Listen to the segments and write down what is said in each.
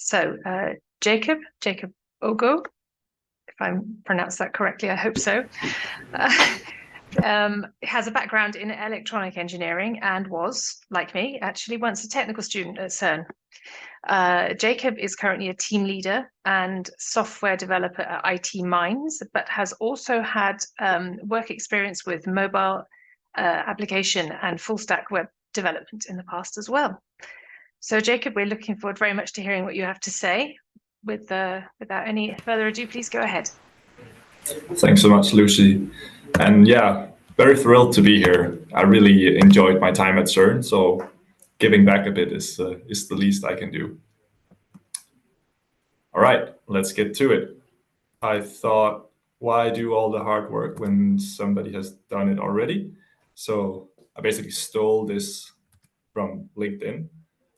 So Jacob Ogo, if I pronounced that correctly, I hope so, has a background in electronic engineering and was, like me, actually once a technical student at CERN. Jacob is currently a team leader and software developer at IT Minds, but has also had work experience with mobile application and full stack web development in the past as well. So Jacob, we're looking forward very much to hearing what you have to say. Without any further ado, please go ahead. Thanks so much, Lucy. And yeah, very thrilled to be here. I really enjoyed my time at CERN, so giving back a bit is the least I can do. All right, let's get to it. I thought, why do all the hard work when somebody has done it already? So I basically stole this from LinkedIn,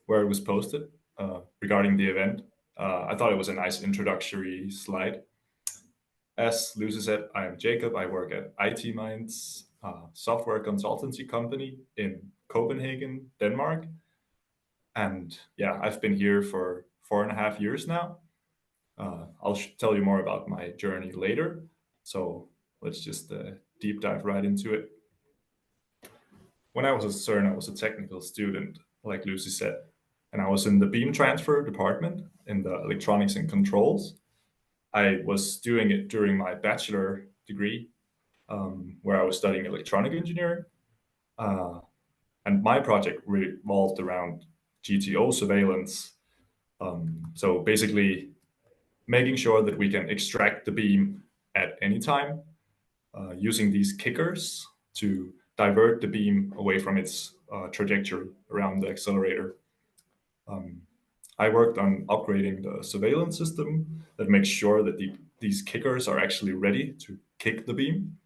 where it was posted regarding the event. I thought it was a nice introductory slide. As Lucy said, I am Jacob. I work at IT Minds, a software consultancy company in Copenhagen, Denmark. And yeah, I've been here for 4.5 years now. I'll tell you more about my journey later. So let's just deep dive right into it. When I was at CERN, I was a technical student, like Lucy said, and I was in the beam transfer department in the electronics and controls. I was doing it during my bachelor degree, where I was studying electronic engineering. And my project revolved around GTO surveillance. So basically making sure that we can extract the beam at any time using these kickers to divert the beam away from its trajectory around the accelerator. I worked on upgrading the surveillance system that makes sure that these kickers are actually ready to kick the beam.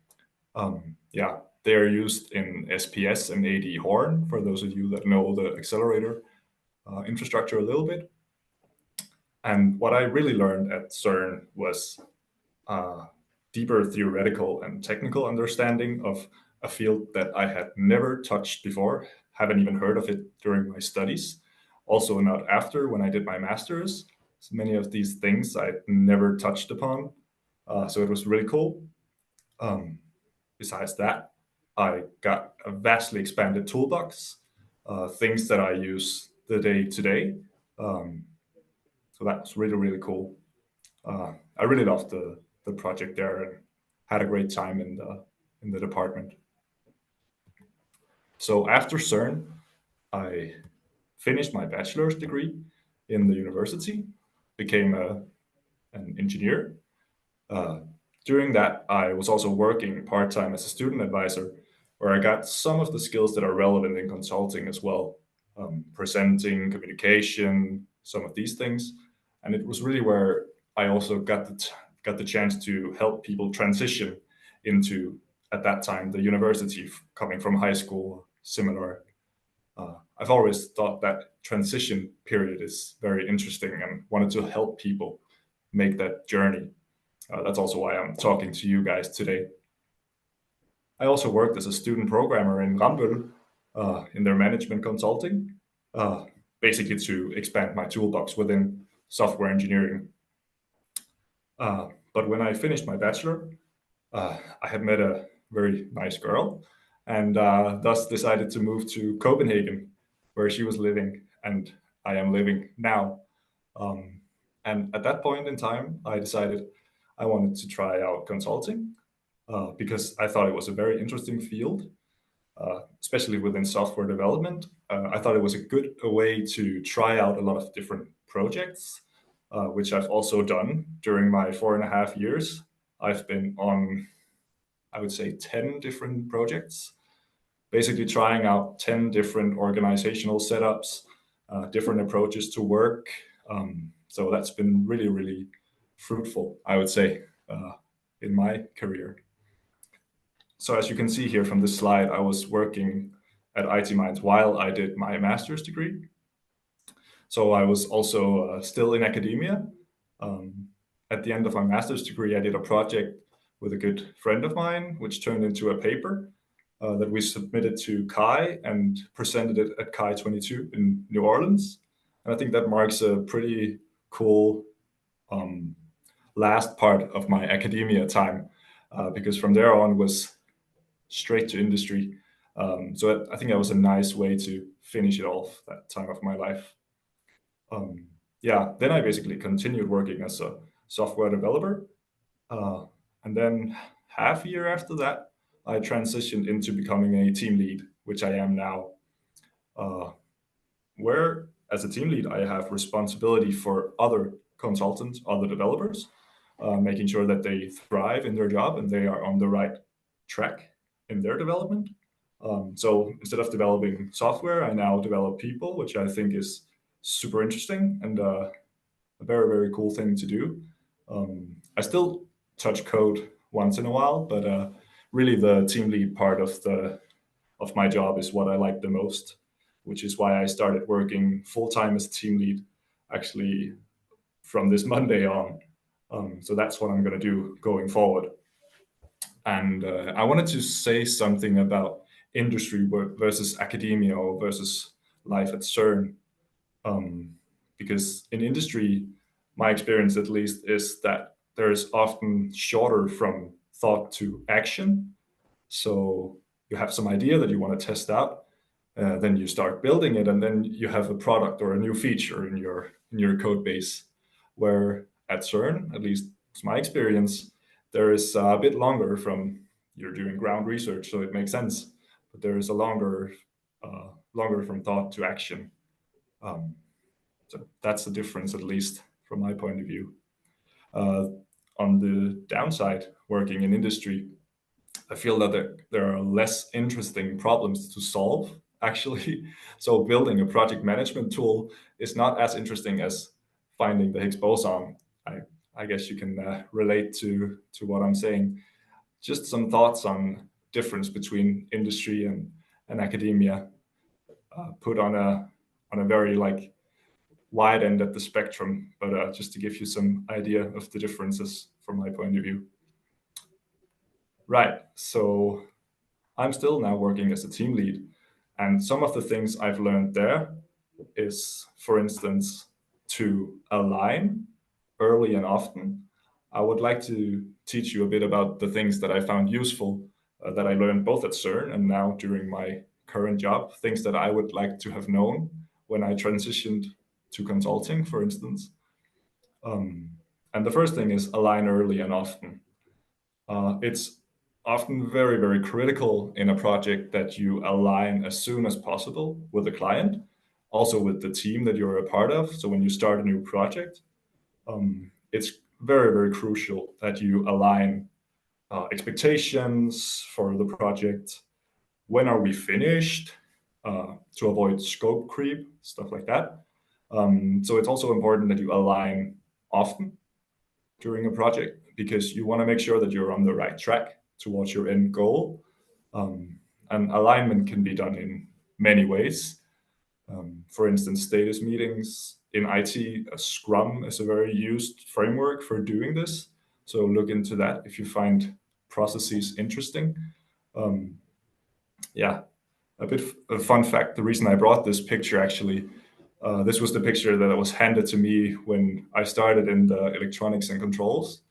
Yeah, they are used in SPS and AD Horn, for those of you that know the accelerator infrastructure a little bit. And what I really learned at CERN was deeper theoretical and technical understanding of a field that I had never touched before, haven't even heard of it during my studies, also not after when I did my master's. So many of these things I never touched upon, so it was really cool. Besides that, I got a vastly expanded toolbox, things that I use the day to day. So that's really, really cool. I really loved the project there and had a great time in the department. So after CERN, I finished my bachelor's degree in the university, became an engineer. During that, I was also working part-time as a student advisor, where I got some of the skills that are relevant in consulting as well, presenting, communication, some of these things. And it was really where I also got the chance to help people transition into, at that time, the university, coming from high school, similar. I've always thought that transition period is very interesting and wanted to help people make that journey. That's also why I'm talking to you guys today. I also worked as a student programmer in Rambøll in their management consulting, basically to expand my toolbox within software engineering. But when I finished my bachelor, I had met a very nice girl and thus decided to move to Copenhagen, where she was living and I am living now. And at that point in time, I decided I wanted to try out consulting because I thought it was a very interesting field, especially within software development. I thought it was a good way to try out a lot of different projects, which I've also done during my 4.5 years. I've been on, I would say, 10 different projects, basically trying out 10 different organizational setups, different approaches to work. So that's been really, really fruitful, I would say, in my career. So as you can see here from this slide, I was working at IT Minds while I did my master's degree. So I was also still in academia. At the end of my master's degree, I did a project with a good friend of mine, which turned into a paper that we submitted to CHI and presented it at CHI 22 in New Orleans. And I think that marks a pretty cool last part of my academia time, because from there on was straight to industry. So I think that was a nice way to finish it off, that time of my life. Yeah, then I basically continued working as a software developer. Uh, and then half a year after that, I transitioned into becoming a team lead, which I am now. Uh, where as a team lead, I have responsibility for other consultants, other developers, making sure that they thrive in their job and they are on the right track in their development. So instead of developing software, I now develop people, which I think is super interesting and a very, very cool thing to do. I still touch code once in a while, but really the team lead part of my job is what I like the most, which is why I started working full time as a team lead actually from this Monday on. So that's what I'm going to do going forward. And I wanted to say something about industry work versus academia or versus life at CERN. Um, because in industry, my experience at least is that there is often shorter from thought to action. So you have some idea that you want to test out, then you start building it, and then you have a product or a new feature in your code base. Where at CERN, at least it's my experience, there is a bit longer from you're doing ground research, so it makes sense, but there is a longer from thought to action. Um, so that's the difference, at least from my point of view. Uh, on the downside, working in industry, I feel that there are less interesting problems to solve, actually. So building a project management tool is not as interesting as finding the Higgs boson. I guess you can relate to what I'm saying. Just some thoughts on difference between industry and academia, put on a very like wide end at the spectrum, but just to give you some idea of the differences from my point of view. Right. So I'm still now working as a team lead. And some of the things I've learned there is, for instance, to align early and often. I would like to teach you a bit about the things that I found useful, that I learned both at CERN and now during my current job, things that I would like to have known when I transitioned to consulting, for instance. Um, and the first thing is align early and often. It's often very, very critical in a project that you align as soon as possible with the client, also with the team that you're a part of. So when you start a new project, it's very, very crucial that you align expectations for the project. When are we finished? To avoid scope creep, stuff like that. So it's also important that you align often during a project because you want to make sure that you're on the right track towards your end goal. And alignment can be done in many ways. For instance, status meetings in IT, a Scrum is a very used framework for doing this. So look into that if you find processes interesting. Um, yeah, a fun fact. The reason I brought this picture actually, this was the picture that was handed to me when I started in the electronics and controls,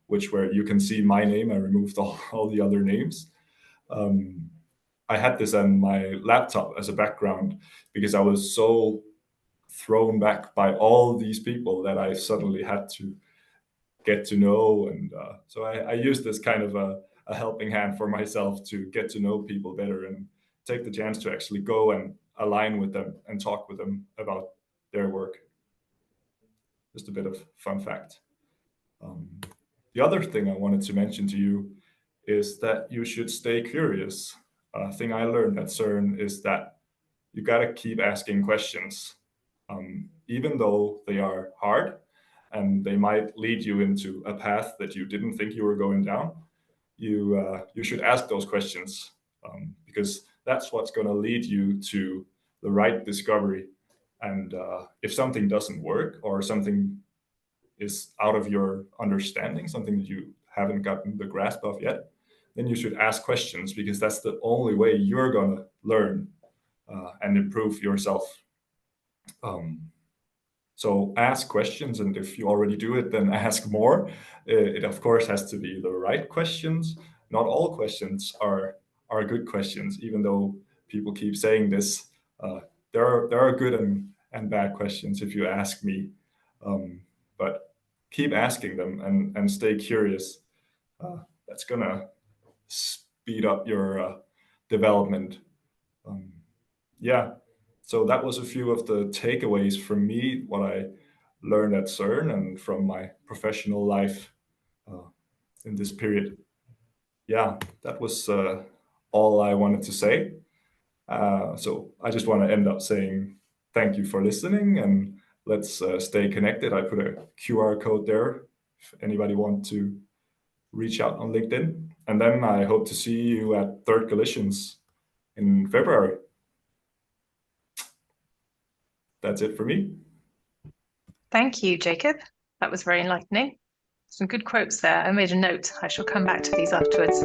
which where you can see my name. I removed all the other names. Um, I had this on my laptop as a background because I was so thrown back by all these people that I suddenly had to get to know. And so I used this kind of a helping hand for myself to get to know people better and take the chance to actually go and align with them and talk with them about their work. Just a bit of fun fact. Um, the other thing I wanted to mention to you is that you should stay curious. A thing I learned at CERN is that you got to keep asking questions, even though they are hard and they might lead you into a path that you didn't think you were going down. You should ask those questions, because that's what's going to lead you to the right discovery. And if something doesn't work or something is out of your understanding, something that you haven't gotten the grasp of yet, then you should ask questions because that's the only way you're going to learn and improve yourself. Um, So ask questions, and if you already do it, then ask more. It of course has to be the right questions. Not all questions are good questions, even though people keep saying this. There are good and bad questions if you ask me, but keep asking them and stay curious. That's gonna speed up your development. Um, yeah, so that was a few of the takeaways from me, what I learned at CERN and from my professional life uh, in this period. Yeah, that was all I wanted to say. So I just want to end up saying thank you for listening, and let's stay connected. I put a QR code there if anybody want to reach out on LinkedIn. And then I hope to see you at Third Collisions in February. That's it for me. Thank you, Jacob. That was very enlightening. Some good quotes there. I made a note. I shall come back to these afterwards.